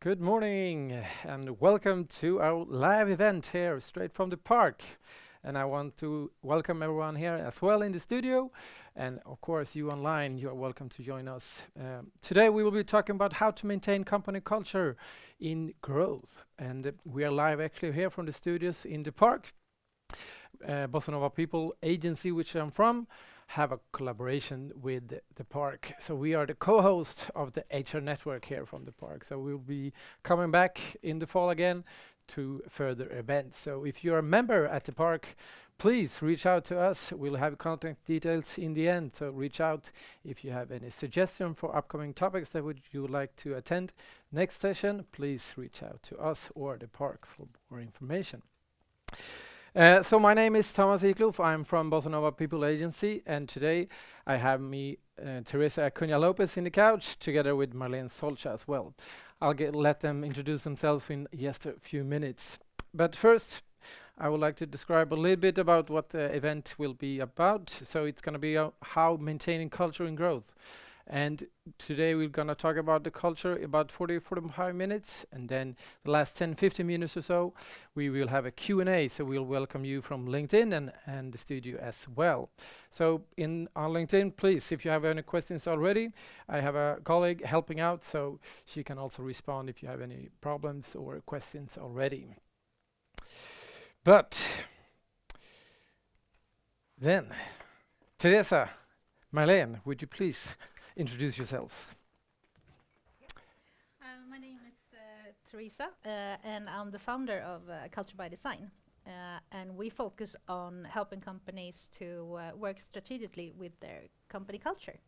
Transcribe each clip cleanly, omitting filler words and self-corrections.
Good morning and welcome to our live event here straight from the park. And I want to welcome everyone here as well in the studio. And of course, you online, you are welcome to join us. Today we will be talking about how to maintain company culture in growth. And we are live actually here from the studios in the park. Bossanova People Agency, which I'm from, have a collaboration with the park. So we are the co-host of the HR network here from the park. So we'll be coming back in the fall again to further events. So if you're a member at the park, please reach out to us. We'll have contact details in the end. So reach out if you have any suggestion for upcoming topics that you would like to attend next session. Please reach out to us or the park for more information. So my name is Thomas Ekloof. I'm from Bossanova People Agency, and today I have me, Teresa Acuna Lopez, in the couch, together with Marlene Solcha as well. I'll let them introduce themselves in just a few minutes. But first, I would like to describe a little bit about what the event will be about. So it's going to be how maintaining culture and growth. And today we're going to talk about the culture about 45 minutes, and then the last 10-15 minutes or so we will have a Q&A, so we'll welcome you from LinkedIn and the studio as well. So on LinkedIn, please, if you have any questions already, I have a colleague helping out, so she can also respond if you have any problems or questions already. But then, Teresa, Marlene, would you please introduce yourselves? My name is Teresa, and I'm the founder of Culture by Design. And we focus on helping companies to work strategically with their company culture.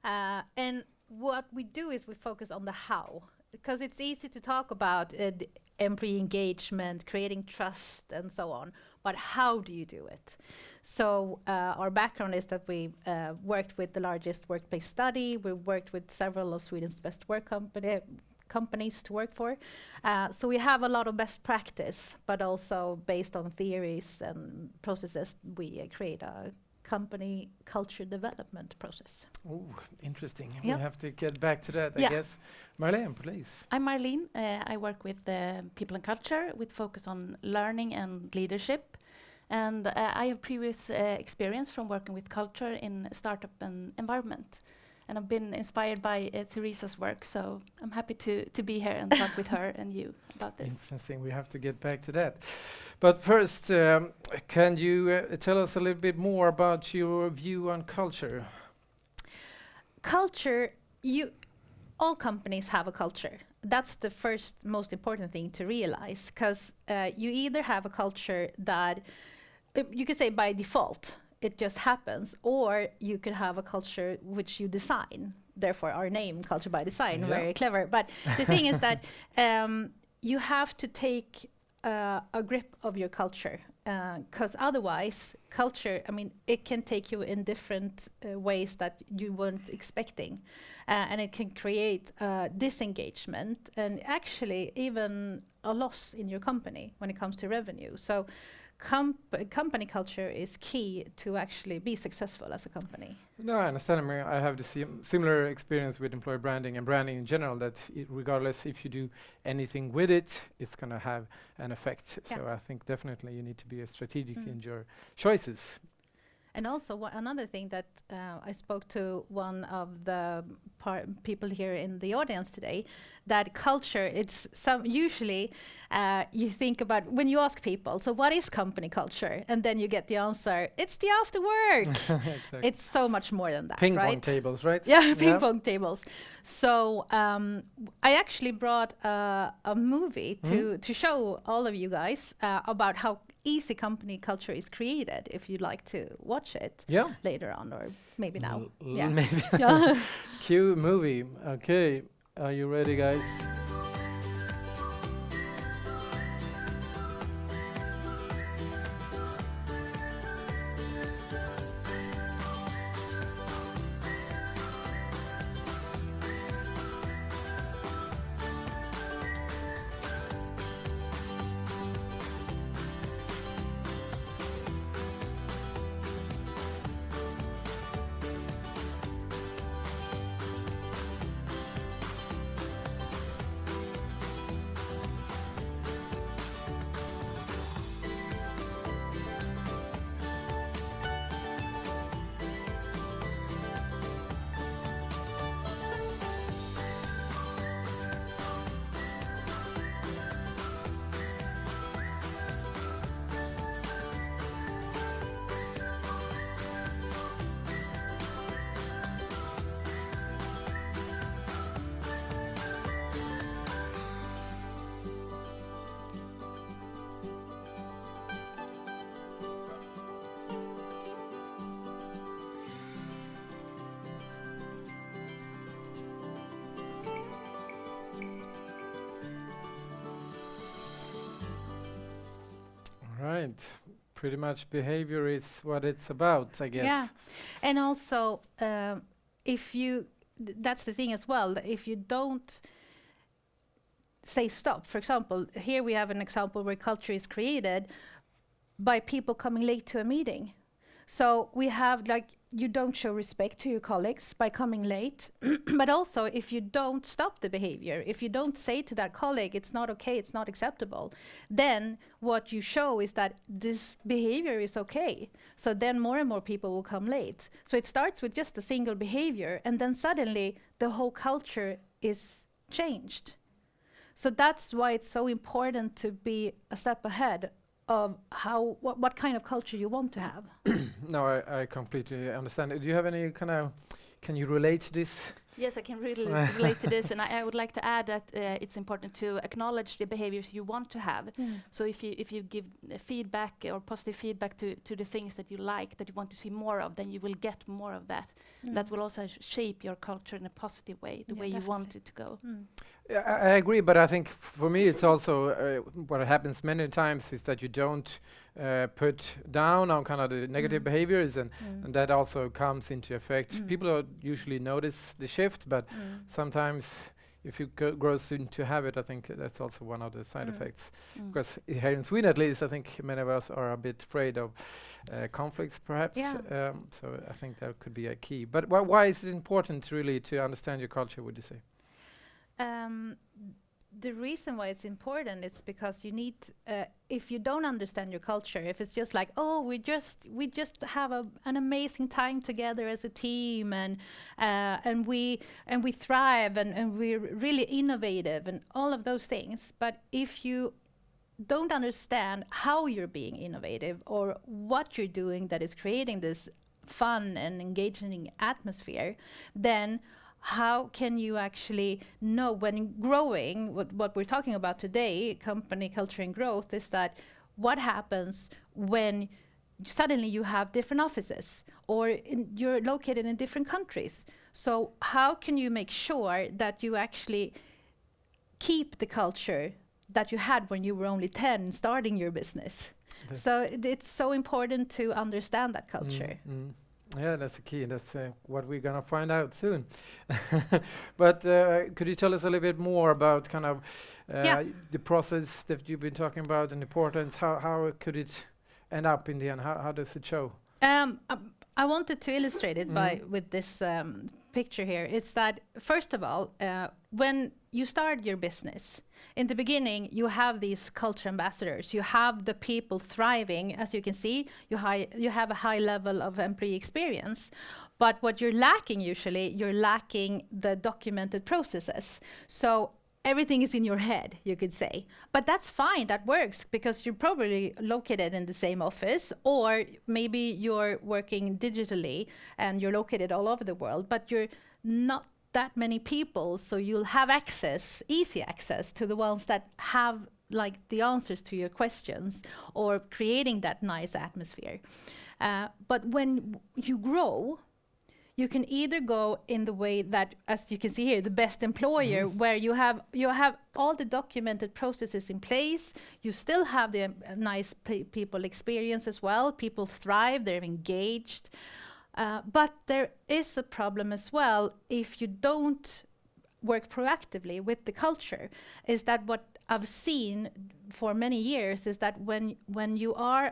And what we do is we focus on the how, because it's easy to talk about the employee engagement, creating trust, and so on. But how do you do it? So our background is that we worked with the largest workplace study. We worked with several of Sweden's best work companies to work for. So we have a lot of best practice, but also based on theories and processes, we create a company culture development process. Oh, interesting. Yep. We have to get back to that, Yeah. I guess. Marlene, please. I'm Marlene. I work with people and culture with focus on learning and leadership. And I have previous experience from working with culture in startup and environment. And I've been inspired by Theresa's work, so I'm happy to be here and talk with her and you about this. Interesting. We have to get back to that. But first, can you tell us a little bit more about your view on culture? Culture, all companies have a culture. That's the first most important thing to realize, because you either have a culture that you could say by default it just happens, or you could have a culture which you design. Therefore, our name, Culture by Design, very clever. But the thing is that you have to take a grip of your culture, because otherwise, culture, it can take you in different ways that you weren't expecting. And it can create disengagement and actually even a loss in your company when it comes to revenue. So company culture is key to actually be successful as a company. No, I understand. I have the similar experience with employer branding and branding in general, that regardless if you do anything with it, it's going to have an effect. Yeah. So I think definitely you need to be strategic in your choices. And also another thing that I spoke to one of the people here in the audience today, that culture, it's usually you think about when you ask people, so what is company culture? And then you get the answer, it's the after work. Exactly. It's so much more than that, Ping right? pong tables, right? Yeah, ping pong tables. So I actually brought a movie to show all of you guys about how easy company culture is created, if you'd like to watch it later on, or maybe now. Maybe. Cue movie. Okay, are you ready, guys? Right. Pretty much behavior is what it's about, I guess. Yeah, and also if you, that's the thing as well, that if you don't say stop, for example, here we have an example where culture is created by people coming late to a meeting. So we have like, you don't show respect to your colleagues by coming late, but also if you don't stop the behavior, if you don't say to that colleague, it's not okay, it's not acceptable, then what you show is that this behavior is okay. So then more and more people will come late. So it starts with just a single behavior, and then suddenly the whole culture is changed. So that's why it's so important to be a step ahead of how what kind of culture you want to have. No, I completely understand. Do you have any kind of, can you relate to this? Yes, I can really relate to this, and I would like to add that it's important to acknowledge the behaviors you want to have. So if you give feedback or positive feedback to the things that you like, that you want to see more of, then you will get more of that. That will also shape your culture in a positive way, the way you want it to go. Yeah, I agree, but I think for me it's also what happens many times is that you don't put down on kind of the negative behaviors, and that also comes into effect. People don't usually notice the shift, but sometimes if you grows into habit, I think that's also one of the side effects. Because here in Sweden, at least, I think many of us are a bit afraid of conflicts, perhaps. Yeah. So I think that could be a key. But why is it important really to understand your culture, would you say? The reason why it's important is because you need, if you don't understand your culture, if it's just like, oh, we just have an amazing time together as a team, and we thrive, and we're really innovative and all of those things. But if you don't understand how you're being innovative or what you're doing that is creating this fun and engaging atmosphere, then how can you actually know when growing, what we're talking about today, company culture and growth, is that what happens when suddenly you have different offices or you're located in different countries. So how can you make sure that you actually keep the culture that you had when you were only 10 starting your business? So it's so important to understand that culture. Yeah, that's the key. That's what we're gonna find out soon. But could you tell us a little bit more about kind of the process that you've been talking about and the importance? How could it end up in the end? How does it show? I wanted to illustrate it with this picture here. It's that, first of all, when you start your business, in the beginning, you have these culture ambassadors. You have the people thriving. As you can see, you have a high level of employee experience. But what you're lacking usually, you're lacking the documented processes. So everything is in your head, you could say. But that's fine, that works, because you're probably located in the same office, or maybe you're working digitally and you're located all over the world, but you're not that many people, so you'll have access, easy access to the ones that have like the answers to your questions or creating that nice atmosphere. But when you grow, you can either go in the way that, as you can see here, the best employer, where you have all the documented processes in place. You still have the nice people experience as well. People thrive, they're engaged. But there is a problem as well if you don't work proactively with the culture. Is that what I've seen for many years is that when you are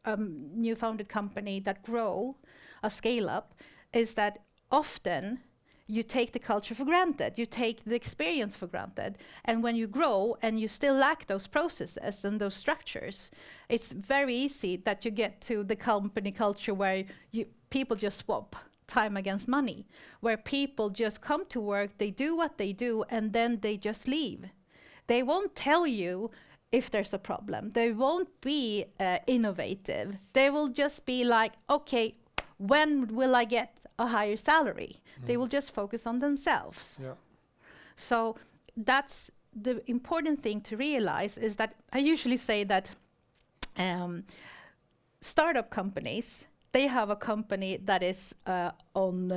a new founded company that grow, a scale up, is that often you take the culture for granted, you take the experience for granted. And when you grow and you still lack those processes and those structures, it's very easy that you get to the company culture where people just swap time against money, where people just come to work, they do what they do, and then they just leave. They won't tell you if there's a problem. They won't be innovative. They will just be like, okay, when will I get a higher salary? They will just focus on themselves. Yeah. So that's the important thing to realize, is that I usually say that startup companies, they have a company that is on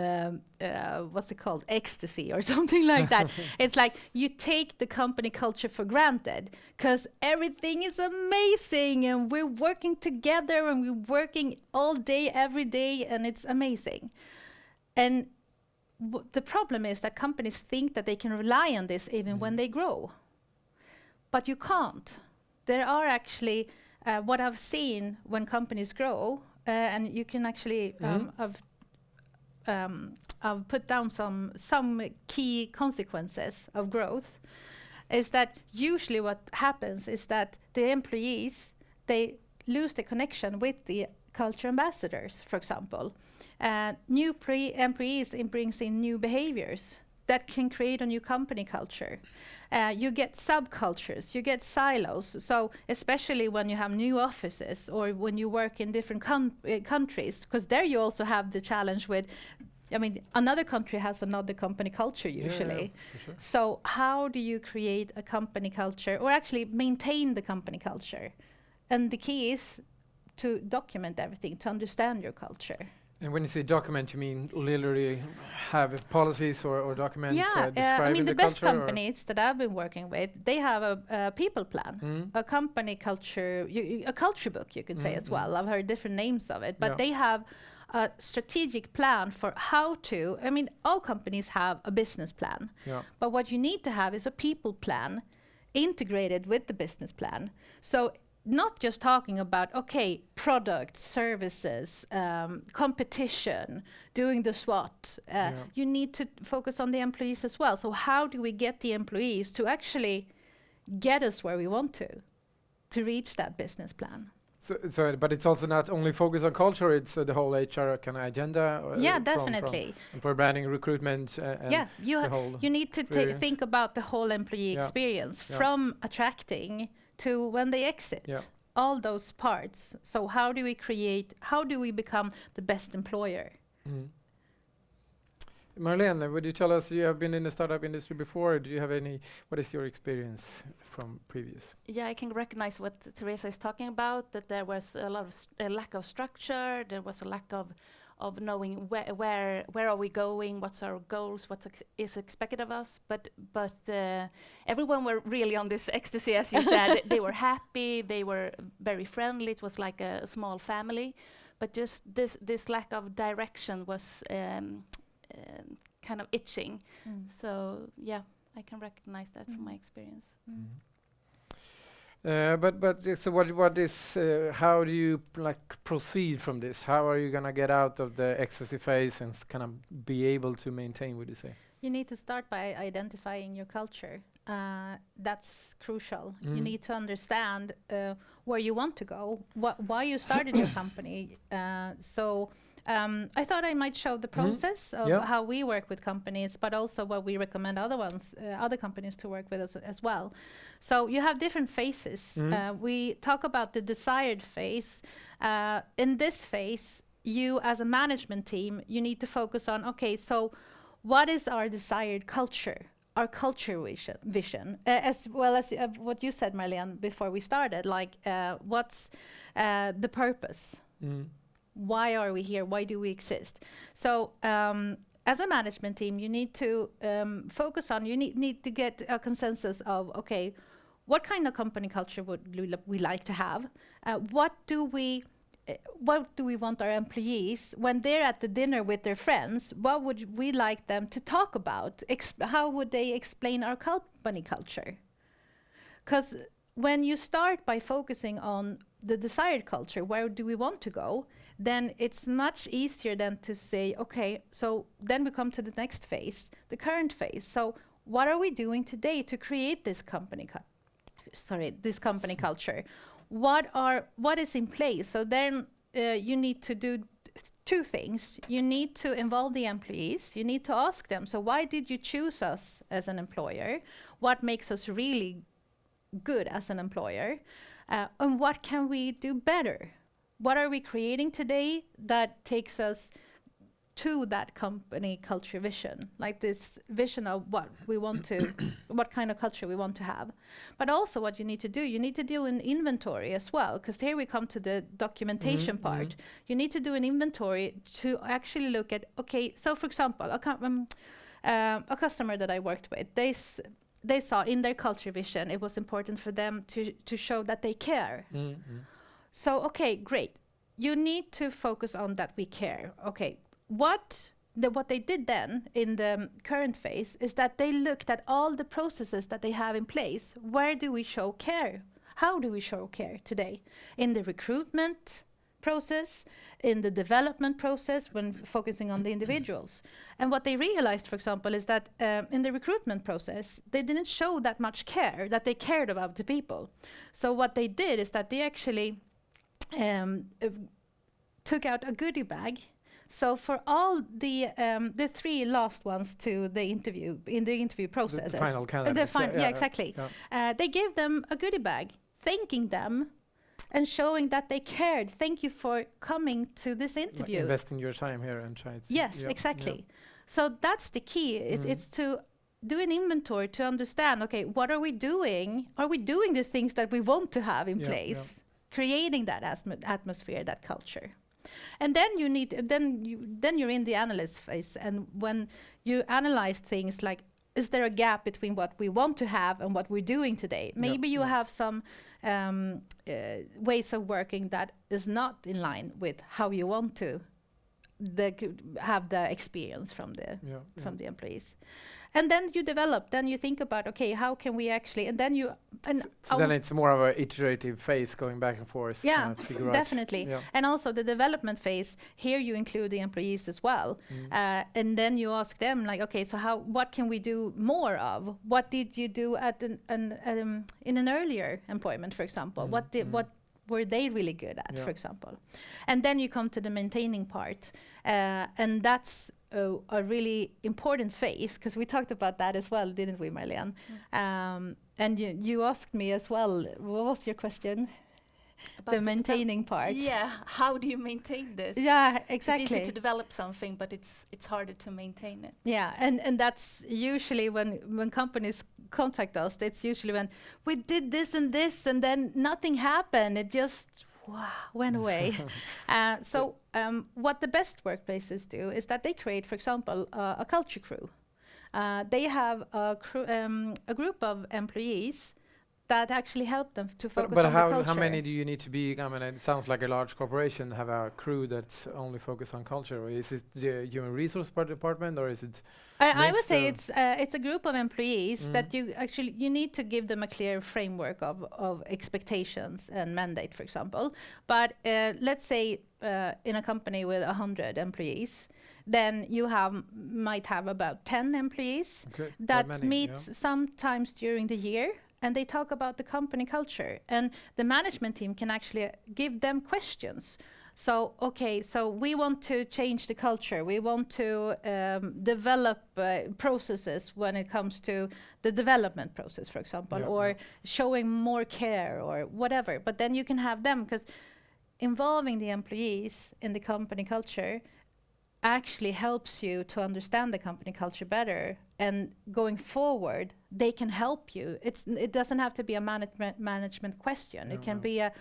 what's it called, ecstasy or something like that. It's like you take the company culture for granted because everything is amazing and we're working together and we're working all day, every day, and it's amazing. And the problem is that companies think that they can rely on this even when they grow. But you can't. There are actually, what I've seen when companies grow, and you can actually, I've put down some key consequences of growth, is that usually what happens is that the employees, they lose the connection with the culture ambassadors, for example. New employees brings in new behaviors that can create a new company culture. You get subcultures, you get silos. So especially when you have new offices or when you work in different countries, because there you also have the challenge with, I mean, another country has another company culture usually. For sure. So how do you create a company culture or actually maintain the company culture? And the key is to document everything, to understand your culture. And when you say document, you mean literally have policies or documents describing I mean, the best culture, companies that I've been working with, they have a people plan, a company culture, a culture book, you could say as well. I've heard different names of it, but they have a strategic plan for how to, I mean, all companies have a business plan, but what you need to have is a people plan integrated with the business plan. So not just talking about, okay, products, services, competition, doing the SWOT. You need to focus on the employees as well. So how do we get the employees to actually get us where we want to reach that business plan? So, but it's also not only focus on culture, it's the whole HR kind of agenda. Yeah, definitely. From employer branding, recruitment, and you need to think about the whole employee experience from attracting to when they exit, all those parts. So how do we become the best employer? Marlene, would you tell us, you have been in the startup industry before, do you have what is your experience from previous? Yeah, I can recognize what Teresa is talking about, that there was a lot of lack of structure, there was a lack of knowing where are we going, what's our goals, what is expected of us. But everyone were really on this ecstasy, as you said. They were happy, they were very friendly. It was like a small family. But just this lack of direction was kind of itching. So yeah, I can recognize that from my experience. So what is how do you proceed from this? How are you gonna get out of the ecstasy phase and kind of be able to maintain, would you say? You need to start by identifying your culture. That's crucial. You need to understand where you want to go, why you started your company. I thought I might show the process of how we work with companies, but also what we recommend other companies to work with us as well. So you have different phases. We talk about the desired phase. In this phase, you as a management team, you need to focus on, okay, so what is our desired culture? Our culture vision, as well as what you said, Marlene, before we started, like what's the purpose? Why are we here? Why do we exist? So as a management team, you need to focus on, you need to get a consensus of, okay, what kind of company culture would we like to have? What do we want our employees, when they're at the dinner with their friends, what would we like them to talk about? How would they explain our company culture? Because when you start by focusing on the desired culture, where do we want to go, then it's much easier than to say, okay, so then we come to the next phase, the current phase. So what are we doing today to create this company culture? What is in place? So then you need to do two things. You need to involve the employees. You need to ask them, so why did you choose us as an employer? What makes us really good as an employer? And what can we do better? What are we creating today that takes us to that company culture vision, like this vision of what we want to, what kind of culture we want to have. But also what you need to do an inventory as well, because here we come to the documentation part. You need to do an inventory to actually look at, okay, so for example, a customer that I worked with, they saw in their culture vision, it was important for them to show that they care. So, okay, great. You need to focus on that we care. Okay, what they did then in the current phase is that they looked at all the processes that they have in place. Where do we show care? How do we show care today? In the recruitment process, in the development process, when focusing on the individuals. And what they realized, for example, is that in the recruitment process, they didn't show that much care, that they cared about the people. So what they did is that they actually took out a goodie bag. So for all the 3 last ones to the interview, in the interview process, the final candidates, exactly. They gave them a goodie bag, thanking them and showing that they cared. Thank you for coming to this interview. Investing your time here and trying to... Yes, exactly. So that's the key. It's to do an inventory to understand, okay, what are we doing? Are we doing the things that we want to have in place? Creating that atmosphere, that culture. And then you need, then you're in the analyst phase. And when you analyze things like, is there a gap between what we want to have and what we're doing today? Maybe you have some ways of working that is not in line with how you want to have the experience from the employees. And then you develop, then you think about, okay, how can we actually, and then you... So then it's more of an iterative phase going back and forth. Yeah, definitely. And also the development phase, here you include the employees as well. And then you ask them, like, okay, so what can we do more of? What did you do at in an earlier employment, for example? What were they really good at, for example? And then you come to the maintaining part. And that's a really important phase, because we talked about that as well, didn't we, Marlene? And you asked me as well, what was your question? About the maintaining part. Yeah, how do you maintain this? Yeah, exactly. It's easy to develop something, but it's harder to maintain it. Yeah, and that's usually when companies contact us, it's usually when we did this and this and then nothing happened. It just went away. So what the best workplaces do is that they create, for example, a culture crew. They have a group of employees that actually help them to focus on the culture. But how many do you need to be? I mean, it sounds like a large corporation have a crew that's only focused on culture. Or is it the human resource department, or is it? I would say it's a group of employees that you need to give them a clear framework of expectations and mandate, for example. But let's say in a company with 100 employees, then you might have about 10 employees that meet sometimes during the year. And they talk about the company culture, and the management team can actually give them questions. So, okay, so we want to change the culture. We want to develop processes when it comes to the development process, for example, or showing more care or whatever. But then you can have them, because involving the employees in the company culture actually helps you to understand the company culture better, and going forward they can help you. It doesn't have to be a management question. It can be a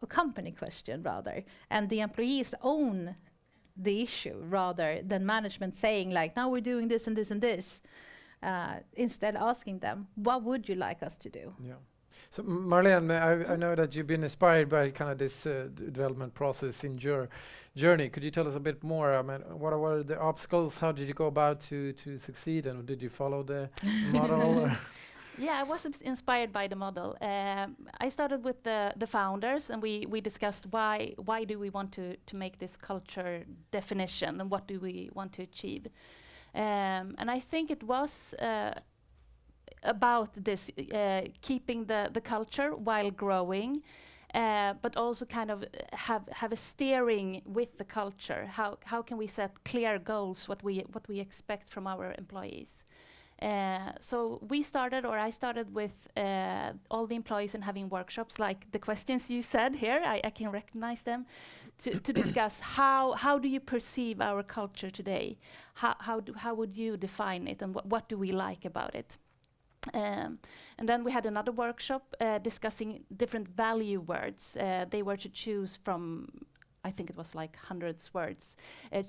company question rather, and the employees own the issue rather than management saying, like, now we're doing this and this and this. Instead asking them, what would you like us to do? So Marlene, I know that you've been inspired by kind of this development process in your journey. Could you tell us a bit more? I mean, what are the obstacles? How did you go about to succeed? And did you follow the model? Yeah, I was inspired by the model. I started with the founders, and we discussed why do we want to make this culture definition, and what do we want to achieve. And I think it was about this keeping the culture while growing, but also kind of have a steering with the culture. How can we set clear goals? What we expect from our employees, So I started with all the employees and having workshops like the questions you said here. I can recognize them to discuss how do you perceive our culture today? How would you define it, and what do we like about it? And then we had another workshop discussing different value words. They were to choose from, I think it was like hundreds words,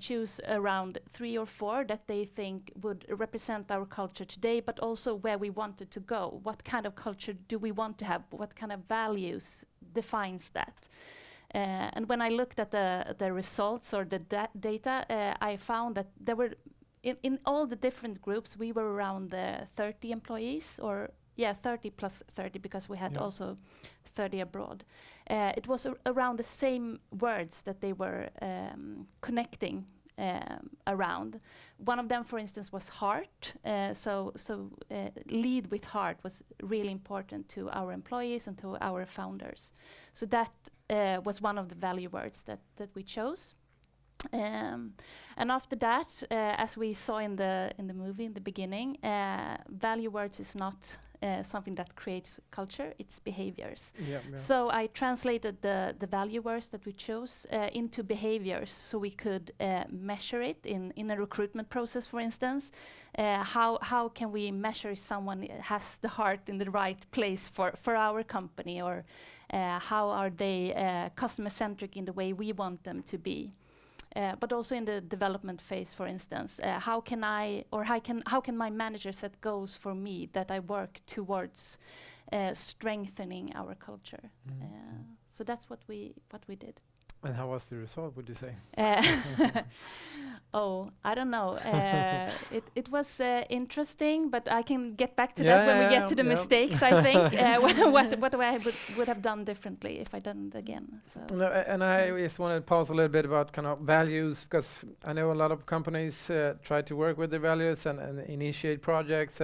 choose around 3 or 4 that they think would represent our culture today, but also where we wanted to go. What kind of culture do we want to have? What kind of values defines that? And when I looked at the results or the data, I found that there were, in all the different groups, we were around 30 employees, or 30 plus 30, because we had also 30 abroad. It was around the same words that they were connecting around. One of them, for instance, was heart. So lead with heart was really important to our employees and to our founders. So that was one of the value words that we chose. And after that, as we saw in the movie in the beginning, value words is not something that creates culture, it's behaviors. So I translated the value words that we chose into behaviors, so we could measure it in a recruitment process, for instance. How can we measure if someone has the heart in the right place for our company, or how are they customer-centric in the way we want them to be? But also in the development phase, for instance, how can my manager set goals for me that I work towards strengthening our culture? So that's what we did. And how was the result, would you say? I don't know. It was interesting, but I can get back to that when we get to the mistakes, I think. What I would have done differently if I done it again. So. No, and I just want to pause a little bit about kind of values, because I know a lot of companies try to work with the values and initiate projects,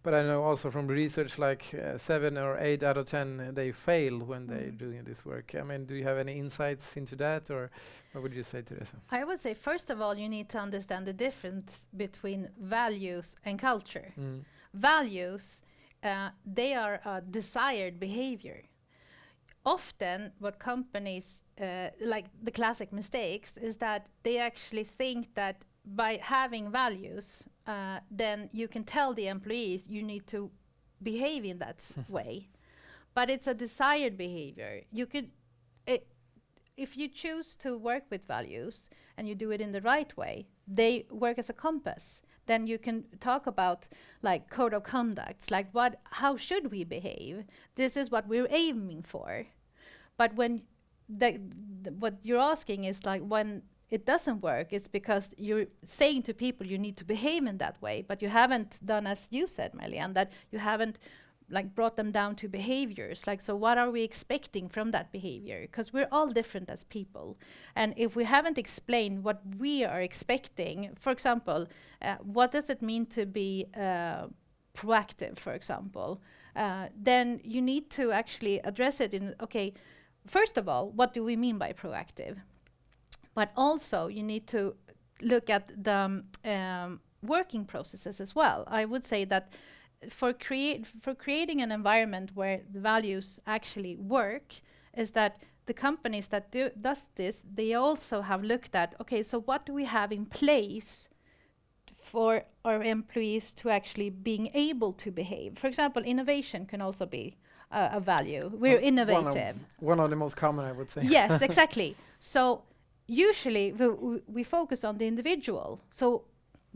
but I know also from research like 7 or 8 out of 10 they fail when they're doing this work. I mean, do you have any insights into that, or what would you say, Teresa? I would say, first of all, you need to understand the difference between values and culture. Values, they are a desired behavior. Often what companies, like the classic mistakes, is that they actually think that by having values, then you can tell the employees you need to behave in that way. But it's a desired behavior. You could, if you choose to work with values and you do it in the right way, they work as a compass. Then you can talk about like code of conducts, like how should we behave? This is what we're aiming for. But when what you're asking is like when it doesn't work, it's because you're saying to people you need to behave in that way, but you haven't done, as you said, Marianne, that you haven't like brought them down to behaviors. Like, so what are we expecting from that behavior? Because we're all different as people. And if we haven't explained what we are expecting, for example, what does it mean to be proactive, for example, then you need to actually address it in, okay, first of all, what do we mean by proactive? But also you need to look at the working processes as well. I would say that for creating an environment where the values actually work, is that the companies that does this, they also have looked at, okay, so what do we have in place for our employees to actually being able to behave? For example, innovation can also be a value. We're innovative. One of the most common, I would say. Yes, exactly. So usually we focus on the individual. So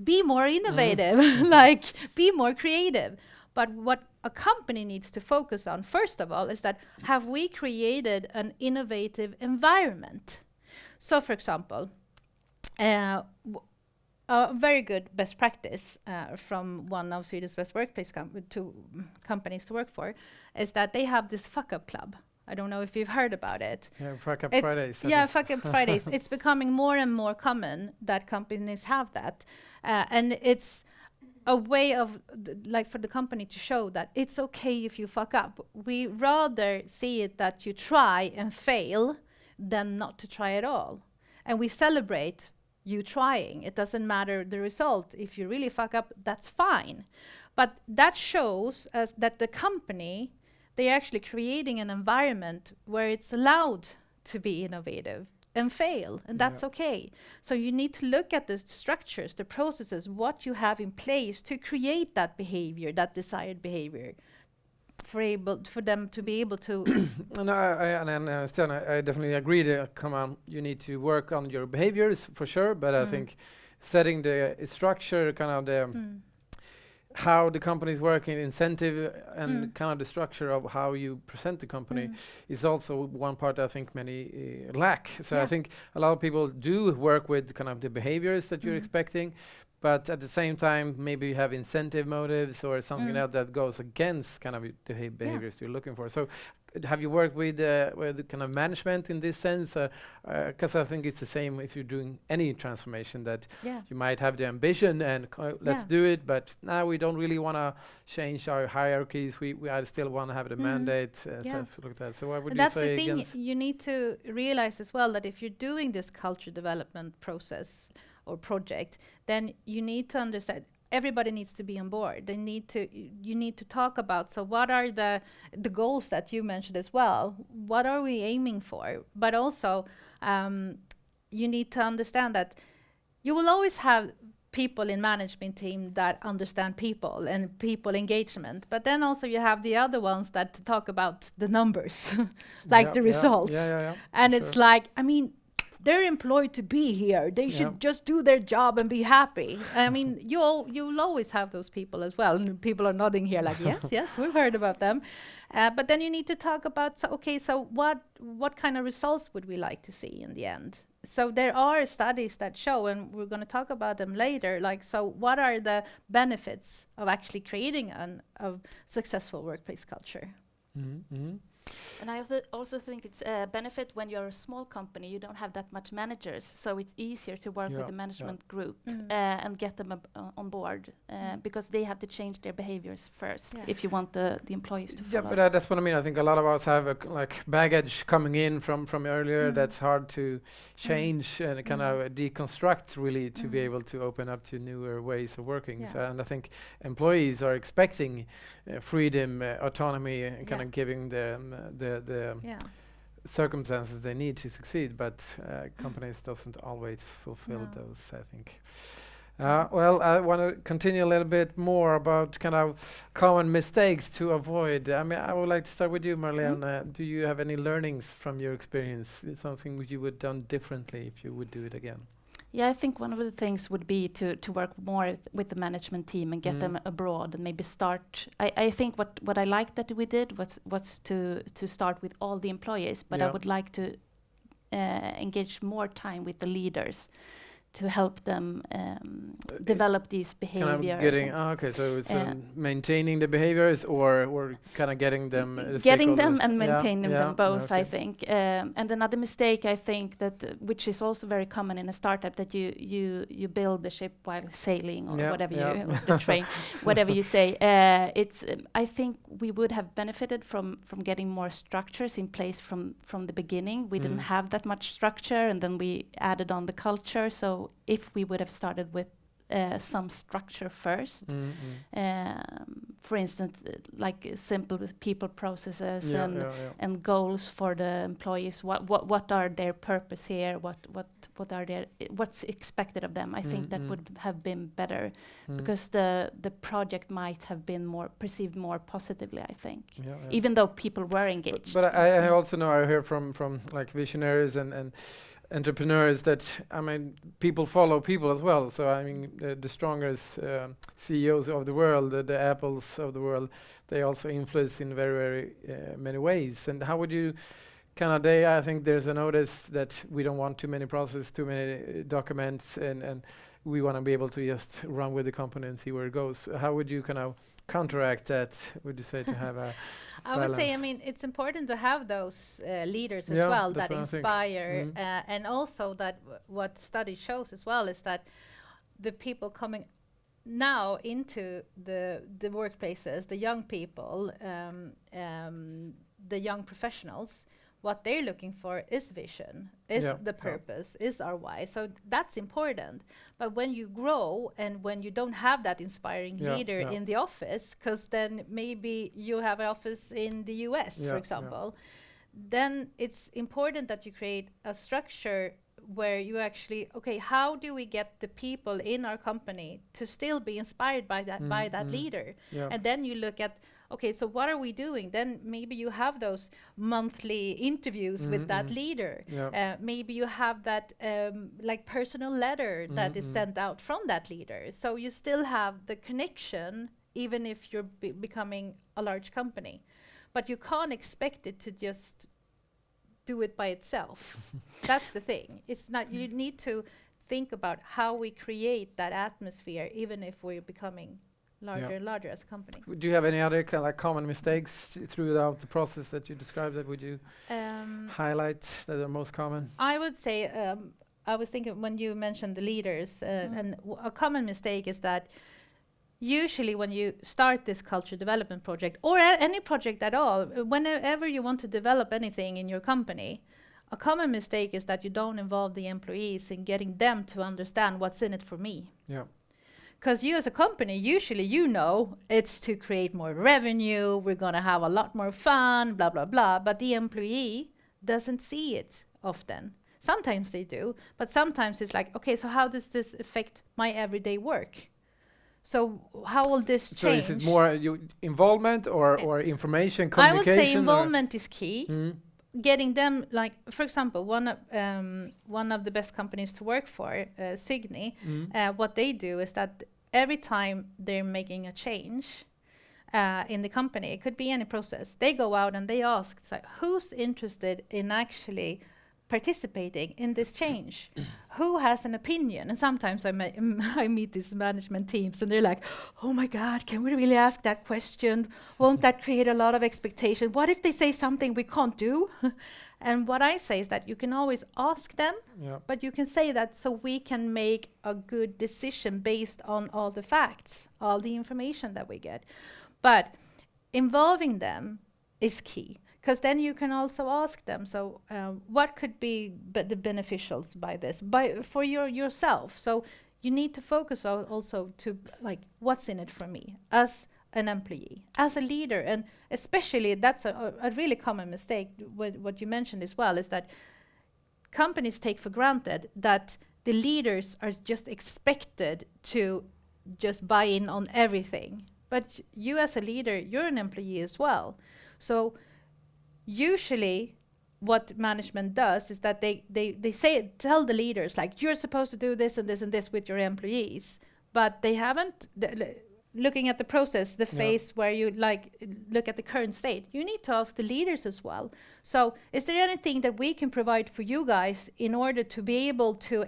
be more innovative, like be more creative. But what a company needs to focus on, first of all, is that have we created an innovative environment? So, for example, a very good best practice from one of Sweden's best workplace companies to work for is that they have this fuck-up club. I don't know if you've heard about it. Yeah, Fuck Up Fridays. Yeah, Fuck Up Fridays. It's becoming more and more common that companies have that. And it's a way of, like, for the company to show that it's okay if you fuck up. We rather see it that you try and fail than not to try at all. And we celebrate you trying. It doesn't matter the result. If you really fuck up, that's fine. But that shows us that the company, they're actually creating an environment where it's allowed to be innovative and fail, and that's okay. So you need to look at the structures, the processes, what you have in place to create that behavior, that desired behavior, for them to be able to. And I understand. I definitely agree. You need to work on your behaviors for sure. But I think setting the structure, kind of the how the company is working, incentive, and kind of the structure of how you present the company is also one part I think many lack. So I think a lot of people do work with kind of the behaviors that you're expecting, but at the same time maybe you have incentive motives or something else that goes against kind of the behaviors you're looking for. So have you worked with kind of management in this sense? Because I think it's the same if you're doing any transformation, that you might have the ambition and let's do it, but now we don't really want to change our hierarchies. We still want to have the mandate. Stuff like that. So what would you say against? That's the thing. You need to realize as well that if you're doing this culture development process or project, then you need to understand everybody needs to be on board. You need to talk about, so what are the goals that you mentioned as well? What are we aiming for? But also, you need to understand that you will always have people in management team that understand people and people engagement. But then also you have the other ones that talk about the numbers, like the results. And it's like, I mean, they're employed to be here. They should just do their job and be happy. I mean, you'll always have those people as well. And people are nodding here like, yes, we've heard about them. But then you need to talk about, so what kind of results would we like to see in the end? So there are studies that show, and we're going to talk about them later, like, so what are the benefits of actually creating a successful workplace culture? And I also think it's a benefit when you're a small company. You don't have that much managers, so it's easier to work with the management group and get them on board because they have to change their behaviors first if you want the employees to follow. Yeah, but that's what I mean. I think a lot of us have like baggage coming in from earlier that's hard to change and kind of deconstruct really to be able to open up to newer ways of working. So, and I think employees are expecting freedom, autonomy, and kind of giving them the circumstances they need to succeed, but companies doesn't always fulfill those, I think. Well, I want to continue a little bit more about kind of common mistakes to avoid. I mean, I would like to start with you, Marlene. Do you have any learnings from your experience? Something which you would done differently if you would do it again? Yeah, I think one of the things would be to work more with the management team and get them abroad and maybe start. I think what I liked that we did was to start with all the employees, but I would like to engage more time with the leaders to help them develop these behaviors. Kind of getting, so it's maintaining the behaviors or kind of getting them getting them and maintaining them both, I think. And another mistake, I think, that which is also very common in a startup, that you build the ship while sailing or whatever you the train, whatever you say. It's I think we would have benefited from getting more structures in place from the beginning. We didn't have that much structure, and then we added on the culture. So if we would have started with some structure first, for instance, like simple people processes and goals for the employees. What are their purpose here? What are their what's expected of them? I think that would have been better because the project might have been perceived more positively. I think, even though people were engaged. But I also know, I hear from like visionaries and entrepreneurs that, I mean, people follow people as well. So I mean, the strongest CEOs of the world, the Apples of the world, they also influence in very many ways. And how would you kind of I think there's a notice that we don't want too many processes, too many documents, and we want to be able to just run with the company and see where it goes. How would you kind of counteract that, would you say, to have a I would say, I mean, it's important to have those leaders as well that inspire, and also that what study shows as well is that the people coming now into the workplaces, the young people, the young professionals, what they're looking for is vision, is the purpose, is our why. So that's important. But when you grow and when you don't have that inspiring leader in the office, because then maybe you have an office in the US, for example, then it's important that you create a structure where you actually, okay, how do we get the people in our company to still be inspired by that leader? And then you look at, okay, so what are we doing? Then maybe you have those monthly interviews with that leader. Maybe you have that like personal letter that is sent out from that leader. So you still have the connection, even if you're becoming a large company. But you can't expect it to just do it by itself. That's the thing. It's not, you need to think about how we create that atmosphere, even if we're becoming larger and larger as a company. Do you have any other common mistakes throughout the process that you described that would you highlight that are most common? I would say, I was thinking when you mentioned the leaders, and a common mistake is that usually when you start this culture development project, or any project at all, whenever you want to develop anything in your company, a common mistake is that you don't involve the employees in getting them to understand what's in it for me. Because you as a company, usually you know it's to create more revenue, we're going to have a lot more fun, blah, blah, blah. But the employee doesn't see it often. Sometimes they do, but sometimes it's like, okay, so how does this affect my everyday work? So how will this change? So is it more involvement or information, communication? I would say involvement is key. Getting them, like, for example, one of the best companies to work for, Signy, what they do is that every time they're making a change in the company, it could be any process, they go out and they ask, like, who's interested in actually participating in this change? Who has an opinion? And sometimes I meet these management teams and they're like, oh my God, can we really ask that question? Won't that create a lot of expectation? What if they say something we can't do? And what I say is that you can always ask them, but you can say that so we can make a good decision based on all the facts, all the information that we get. But involving them is key. Because then you can also ask them, so what could be the beneficials by this, for yourself? So you need to focus also to, like, what's in it for me as an employee, as a leader. And especially that's a really common mistake, what you mentioned as well, is that companies take for granted that the leaders are just expected to just buy in on everything. But you as a leader, you're an employee as well. So usually what management does is that they tell the leaders, like, you're supposed to do this and this and this with your employees, but they haven't looking at the process, the phase where you look at the current state. You need to ask the leaders as well. So is there anything that we can provide for you guys in order to be able to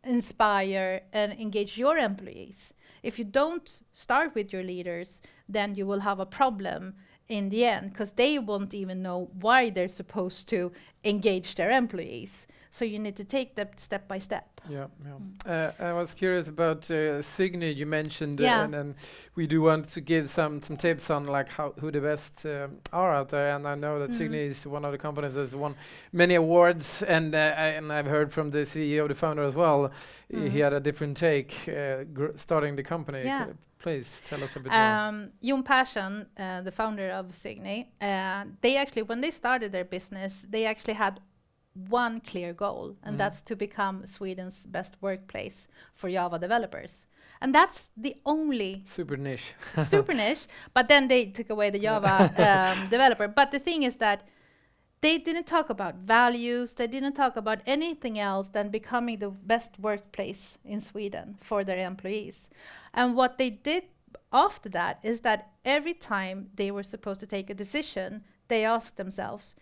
inspire and engage your employees? If you don't start with your leaders, then you will have a problem in the end, because they won't even know why they're supposed to engage their employees. So you need to take that step by step. I was curious about Signy. You mentioned, and we do want to give some tips on like who the best are out there. And I know that Signy is one of the companies that's won many awards. And I've heard from the CEO, the founder as well. He had a different take starting the company. Please tell us a bit more. Jon Persson, the founder of Signy, they actually, when they started their business, they actually had one clear goal, and that's to become Sweden's best workplace for Java developers. And that's the only... Super niche. Super niche. But then they took away the Java developer. But the thing is that they didn't talk about values. They didn't talk about anything else than becoming the best workplace in Sweden for their employees. And what they did after that is that every time they were supposed to take a decision, they asked themselves,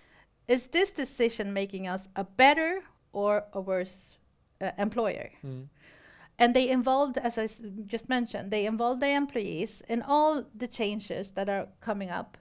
is this decision making us a better or a worse employer? And they involved, as I just mentioned, they involved their employees in all the changes that are coming up.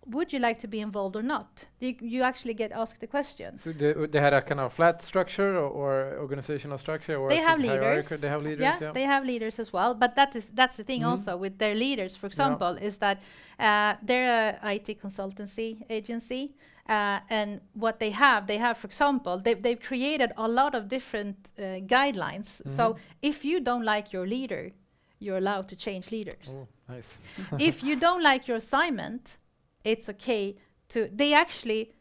Would you like to be involved or not? You actually get asked the question. So they had a kind of flat structure or organizational structure, or they have leaders. They have leaders. Yeah, they have leaders as well. But that's the thing also with their leaders. For example, is that they're a IT consultancy agency, And what they have, for example, they've created a lot of different guidelines. So if you don't like your leader, you're allowed to change leaders. Oh, nice. If you don't like your assignment, it's okay to. They actually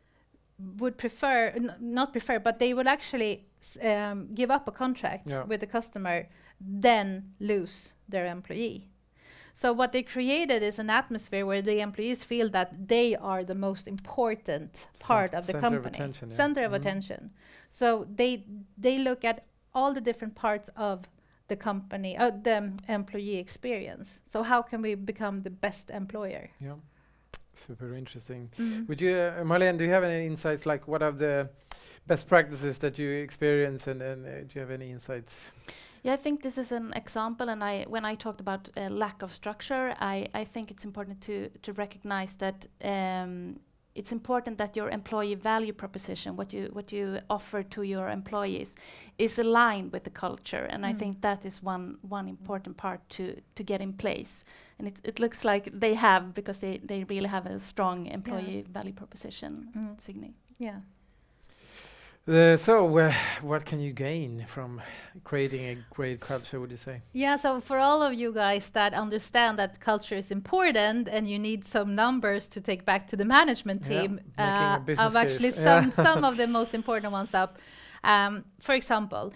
would prefer, not prefer, but they would actually give up a contract with the customer, then lose their employee. So what they created is an atmosphere where the employees feel that they are the most important part of the company. Center of attention. So they look at all the different parts of the company, the employee experience. So how can we become the best employer? Yeah, super interesting. Would you, Marlene, do you have any insights, like what are the best practices that you experience, and do you have any insights? Yeah, I think this is an example, and when I talked about lack of structure, I think it's important to recognize that it's important that your employee value proposition, what you offer to your employees, is aligned with the culture, and I think that is one important part to get in place. And it looks like they have, because they really have a strong employee value proposition. Signe. Yeah. So what can you gain from creating a great culture, would you say? Yeah, so for all of you guys that understand that culture is important and you need some numbers to take back to the management team, I've actually summed some of the most important ones up. For example,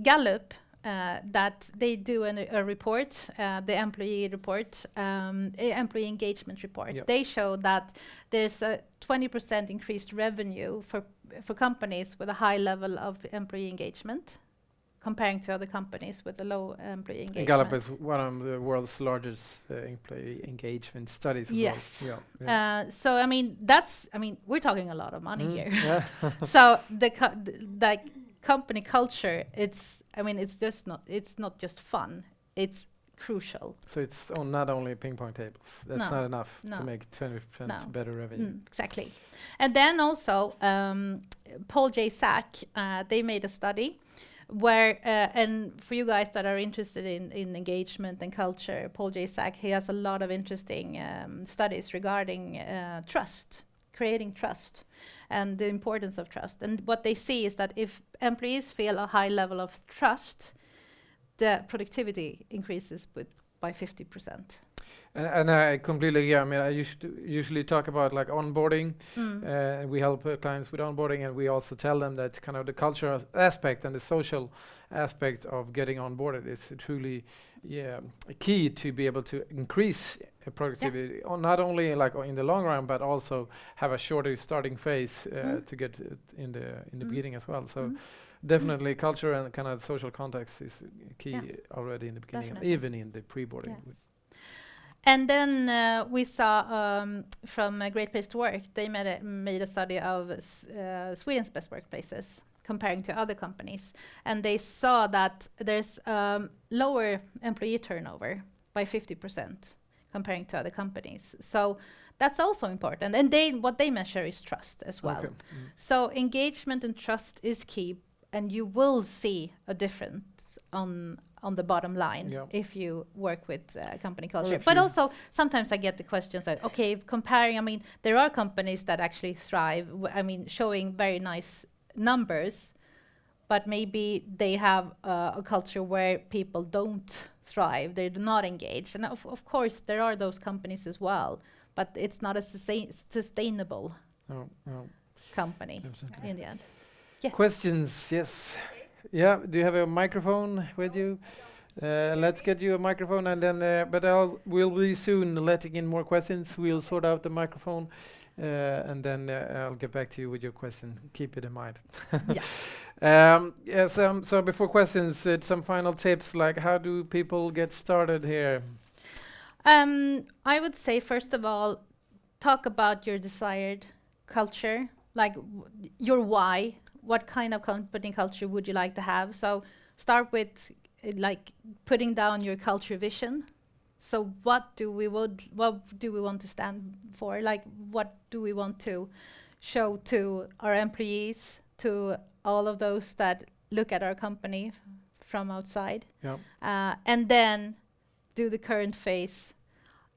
Gallup, that they do a report, the employee report, employee engagement report. Yep. They show that there's a 20% increased revenue for companies with a high level of employee engagement, comparing to other companies with a low employee engagement. Gallup is one of the world's largest employee engagement studies. Yes. Well. Yeah. So I mean, we're talking a lot of money here. Yeah. So the company culture, it's not just fun, it's crucial. So it's not only ping pong tables. That's not enough to make 20% better revenue. Exactly. And then also Paul J. Sack, they made a study where, and for you guys that are interested in engagement and culture, Paul J. Sack, he has a lot of interesting studies regarding trust, creating trust, and the importance of trust. And what they see is that if employees feel a high level of trust, the productivity increases by 50%. And I completely agree. I mean, I usually talk about like onboarding. We help clients with onboarding, and we also tell them that kind of the cultural aspect and the social aspect of getting onboarded is truly key to be able to increase productivity, not only like in the long run, but also have a shorter starting phase to get in the beginning as well. So definitely culture and kind of social context is key already in the beginning, even in the pre-boarding. And then we saw from a Great Place to Work, they made a study of Sweden's best workplaces comparing to other companies. And they saw that there's lower employee turnover by 50% comparing to other companies. So that's also important. And what they measure is trust as well. Okay. So engagement and trust is key, and you will see a difference on the bottom line if you work with company culture. But also, sometimes I get the questions like, okay, comparing, I mean, there are companies that actually thrive, showing very nice numbers, but maybe they have a culture where people don't thrive, they're not engaged. And of course, there are those companies as well, but it's not a sustainable company in the end. Yes. Questions, yes. Yeah, do you have a microphone with you? Let's get you a microphone, and then we'll be soon letting in more questions. We'll sort out the microphone, and then I'll get back to you with your question. Keep it in mind. So before questions, some final tips, like how do people get started here? I would say, first of all, talk about your desired culture, like your why. What kind of company culture would you like to have? So start with like putting down your culture vision. So what do we want to stand for? Like what do we want to show to our employees, to all of those that look at our company from outside? And then do the current phase.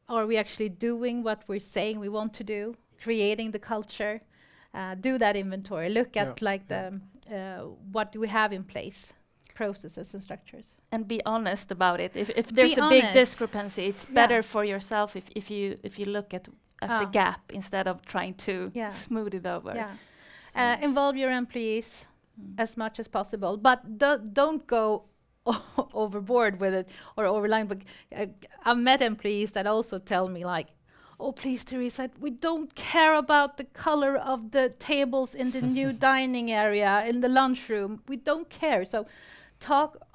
Are we actually doing what we're saying we want to do? Creating the culture. do that inventory, look Yeah, at like yeah. the what do we have in place, processes and structures. And be honest about it. If Be there's a big honest. discrepancy, it's Yeah. better for yourself if you look at the Ah. gap instead of trying to Yeah. smooth it over. Yeah. So, Involve your employees mm. as much as possible, but don't go overboard with it or overline. But I've met employees that also tell me like, "Oh, please, Teresa, we don't care about the color of the tables in the new dining area in the lunchroom. We don't care." So,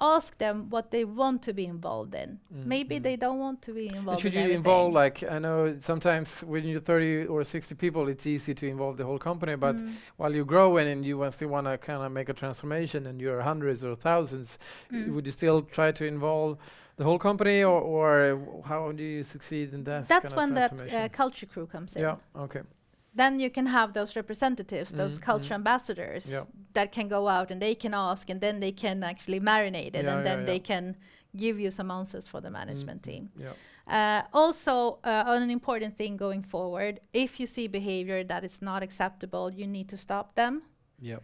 ask them what they want to be involved in. Maybe they don't want to be And involved should in you everything. involve, like, I know sometimes when you're 30 or 60 people, it's easy to involve the whole company, but while you're growing and you still want to kind of make a transformation and you're hundreds or thousands, would you still try to involve the whole company, or how do you succeed in that That's kind of when that transformation? culture crew comes in. Yeah, okay. Then you can have those representatives, those culture ambassadors Yeah. that can go out and they can ask, and then they can actually marinate it, and then they can give you some answers for the management team. Yeah. Also, an important thing going forward, if you see behavior that is not acceptable, you need to stop them. Yeah.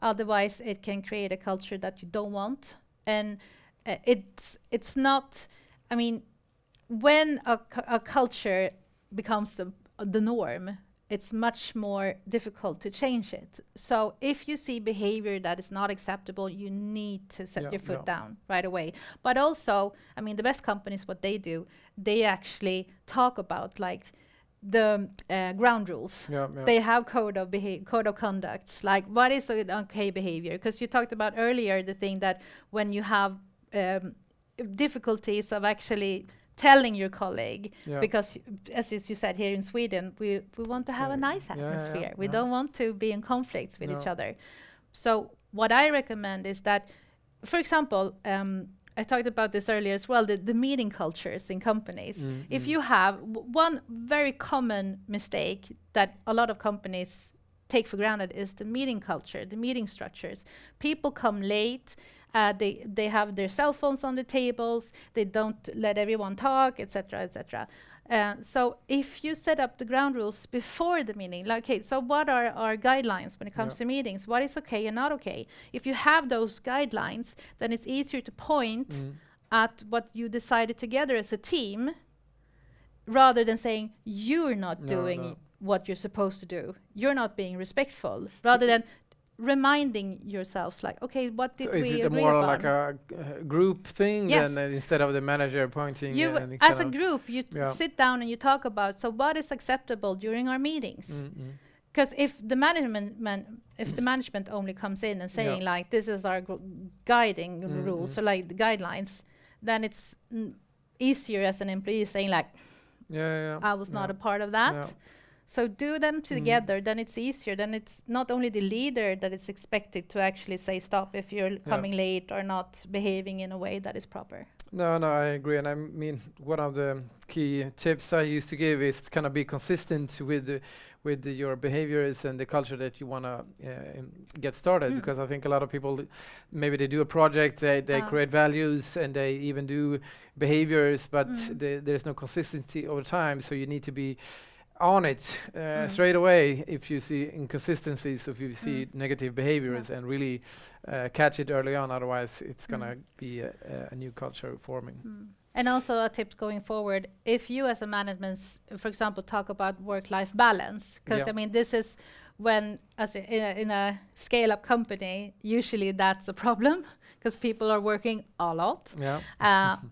Otherwise, it can create a culture that you don't want. And it's not, I mean, when a culture becomes the norm, it's much more difficult to change it. So if you see behavior that is not acceptable, you need to set your foot down right away. But also, I mean, the best companies, what they do, they actually talk about like the ground rules. They have code of conducts, like what is an okay behavior. Because you talked about earlier the thing that when you have difficulties of actually telling your colleague, because as you said, here in Sweden, we want to have a nice atmosphere. We don't want to be in conflicts with each other. So what I recommend is that, for example, I talked about this earlier as well, the meeting cultures in companies. If you have one very common mistake that a lot of companies take for granted is the meeting culture, the meeting structures. People come late. They have their cell phones on the tables. They don't let everyone talk, etc., etc. So if you set up the ground rules before the meeting, like, okay, so what are our guidelines when it comes to meetings? What is okay and not okay? If you have those guidelines, then it's easier to point at what you decided together as a team, rather than saying you're not doing what you're supposed to do. You're not being respectful, rather than reminding yourselves, like, okay, what did we agree upon? Is it more like a group thing than instead of the manager pointing? You, as a group, you sit down and you talk about, so what is acceptable during our meetings? Because if the management only comes in and saying like, this is our guiding rules, so like the guidelines, then it's easier as an employee saying like, I was not a part of that. So do them together, then it's easier. Then it's not only the leader that is expected to actually say stop if you're coming late or not behaving in a way that is proper. No, I agree. And I mean, one of the key tips I used to give is to kind of be consistent with your behaviors and the culture that you want to get started. Because I think a lot of people, maybe they do a project, they create values and they even do behaviors, but there's no consistency over time. So you need to be on it straight away if you see inconsistencies, if you see negative behaviors, and really catch it early on. Otherwise, it's gonna be a new culture forming. And also a tip going forward: if you, as a management, for example, talk about work-life balance, because I mean, this is when, as in a scale-up company, usually that's a problem because people are working a lot.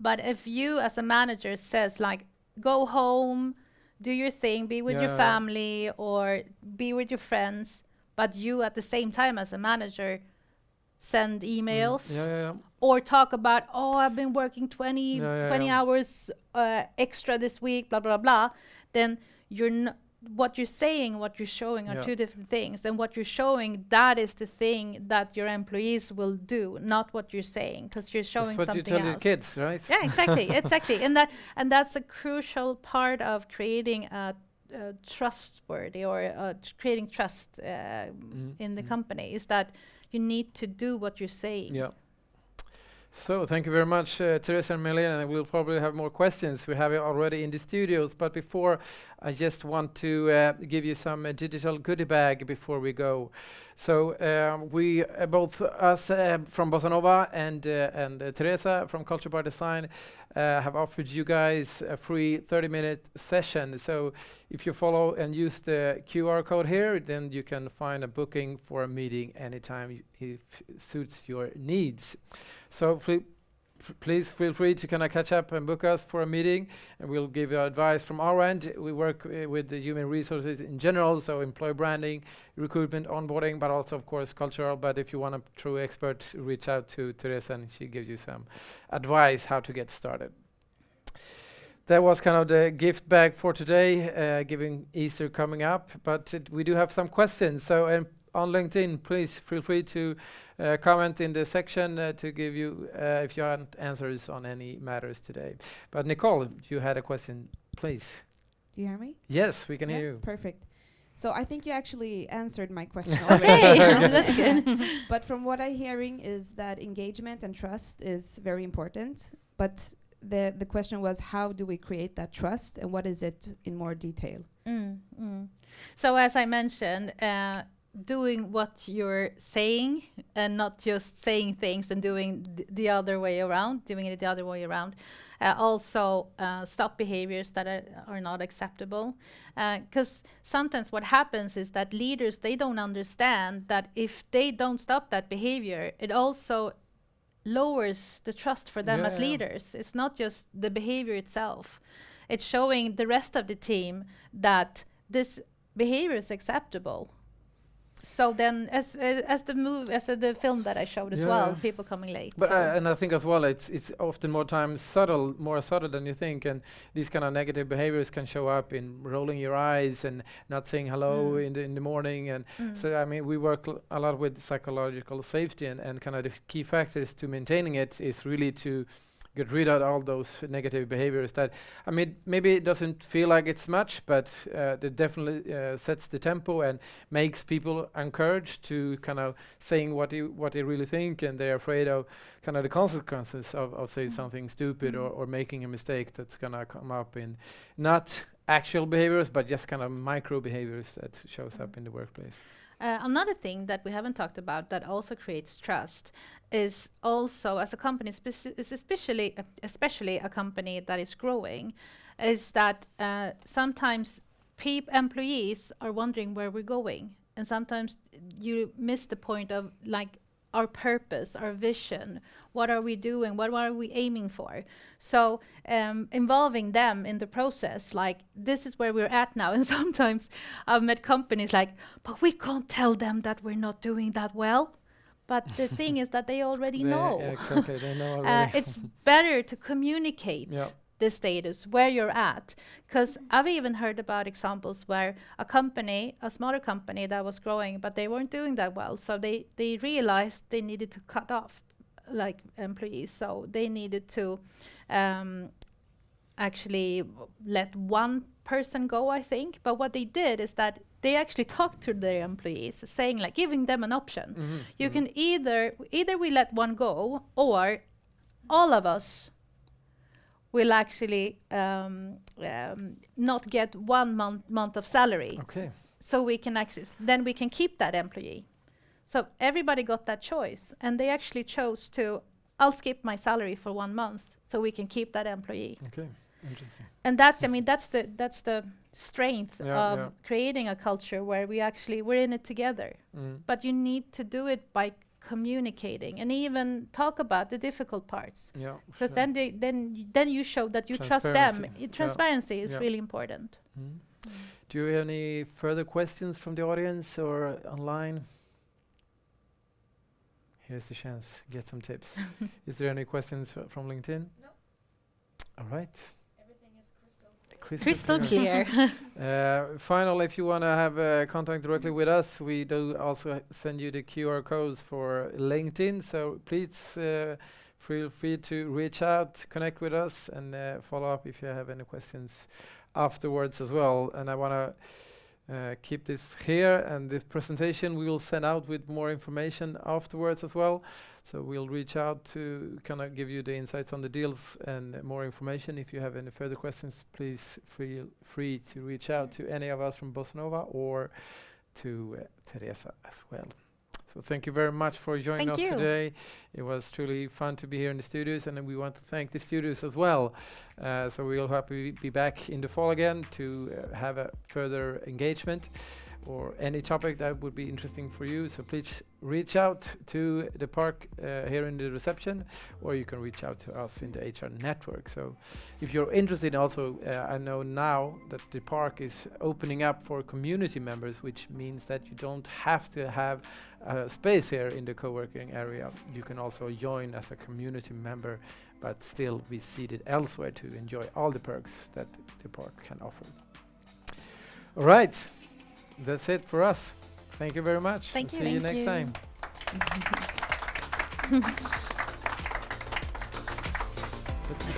But if you, as a manager, says like, go home, do your thing, be with your family or be with your friends, but you at the same time as a manager send emails or talk about, oh, I've been working 20 hours extra this week, blah, blah, blah, then you're what you're saying, what you're showing are two different things. And what you're showing, that is the thing that your employees will do, not what you're saying, because you're showing something else. That's what you tell your kids, right? Yeah, exactly. And that's a crucial part of creating a trustworthy or creating trust in the company, is that you need to do what you're saying. So thank you very much, Teresa and Melina, and we'll probably have more questions. We have it already in the studios, but before, I just want to give you some digital goodie bag before we go. So we both us from Bossanova and Teresa from Culture by Design have offered you guys a free 30-minute session. So if you follow and use the QR code here, then you can find a booking for a meeting anytime if it suits your needs. So please feel free to kind of catch up and book us for a meeting, and we'll give you advice from our end. We work with the human resources in general, so employee branding, recruitment, onboarding, but also, of course, cultural. But if you want a true expert, reach out to Teresa, and she gives you some advice how to get started. That was kind of the gift bag for today, given Easter coming up. But we do have some questions. So on LinkedIn, please feel free to comment in the section to give you if you want answers on any matters today. But Nicole, you had a question, please. Do you hear me? Yes, we can Yeah, hear you. Perfect. So I think you actually answered my question Okay, already. that's good. But from what I'm hearing is that engagement and trust is very important. But the question was, how do we create that trust, and what is it in more detail? So as I mentioned, doing what you're saying and not just saying things and doing the other way around, doing it the other way around. Also stop behaviors that are not acceptable. Because sometimes what happens is that leaders, they don't understand that if they don't stop that behavior, it also lowers the trust for them as leaders. It's not just the behavior itself. It's showing the rest of the team that this behavior is acceptable. So then, as the film that I showed as well, people coming late. But and I think as well, it's often more subtle than you think, and these kind of negative behaviors can show up in rolling your eyes and not saying hello in the morning. And so I mean, we work a lot with psychological safety, and kind of the key factors to maintaining it is really to get rid of all those negative behaviors that, I mean, maybe it doesn't feel like it's much, but it definitely sets the tempo and makes people encouraged to kind of saying what they really think, and they're afraid of kind of the consequences of saying something stupid or making a mistake that's gonna come up in not actual behaviors, but just kind of micro behaviors that shows up in the workplace. Another thing that we haven't talked about that also creates trust is also, as a company, especially a company that is growing, is that sometimes employees are wondering where we're going, and sometimes you miss the point of like our purpose, our vision, what are we doing, what are we aiming for? So involving them in the process, like this is where we're at now. And sometimes I've met companies like, but we can't tell them that we're not doing that well. But the thing is that they already know. Yeah, exactly, they know already. It's better to communicate the status, where you're at. Because I've even heard about examples where a smaller company that was growing, but they weren't doing that well. So they realized they needed to cut off like employees. So they needed to actually let one person go, I think. But what they did is that they actually talked to their employees, saying like, giving them an option. You can either we let one go, or all of us will actually not get 1 month of salary. Okay. So we can then we can keep that employee. So everybody got that choice, and they actually chose to, I'll skip my salary for 1 month so we can keep that employee. Okay, interesting. And that's the strength of creating a culture where we're in it together. But you need to do it by communicating and even talk about the difficult parts. Because then you show that you trust them. Transparency is really important. Do you have any further questions from the audience or online? Here's the chance. Get some tips. Is there any questions from LinkedIn? No. All right. Everything is Crystal clear. Finally, if you want to have contact directly with us, we do also send you the QR codes for LinkedIn. So please feel free to reach out, connect with us, and follow up if you have any questions afterwards as well. And I want to keep this here, and this presentation we will send out with more information afterwards as well. So we'll reach out to kind of give you the insights on the deals and more information. If you have any further questions, please feel free to reach out to any of us from Bossanova or to Teresa as well. So thank you very much for joining us today. It was truly fun to be here in the studios, and then we want to thank the studios as well. So we'll happy be back in the fall again to have a further engagement or any topic that would be interesting for you. So please reach out to the Park here in the reception, or you can reach out to us in the HR network. So if you're interested also, I know now that the Park is opening up for community members, which means that you don't have to have a space here in the co-working area. You can also join as a community member, but still be seated elsewhere to enjoy all the perks that the Park can offer. All right. That's it for us. Thank you very much. Thank you. See you next time. But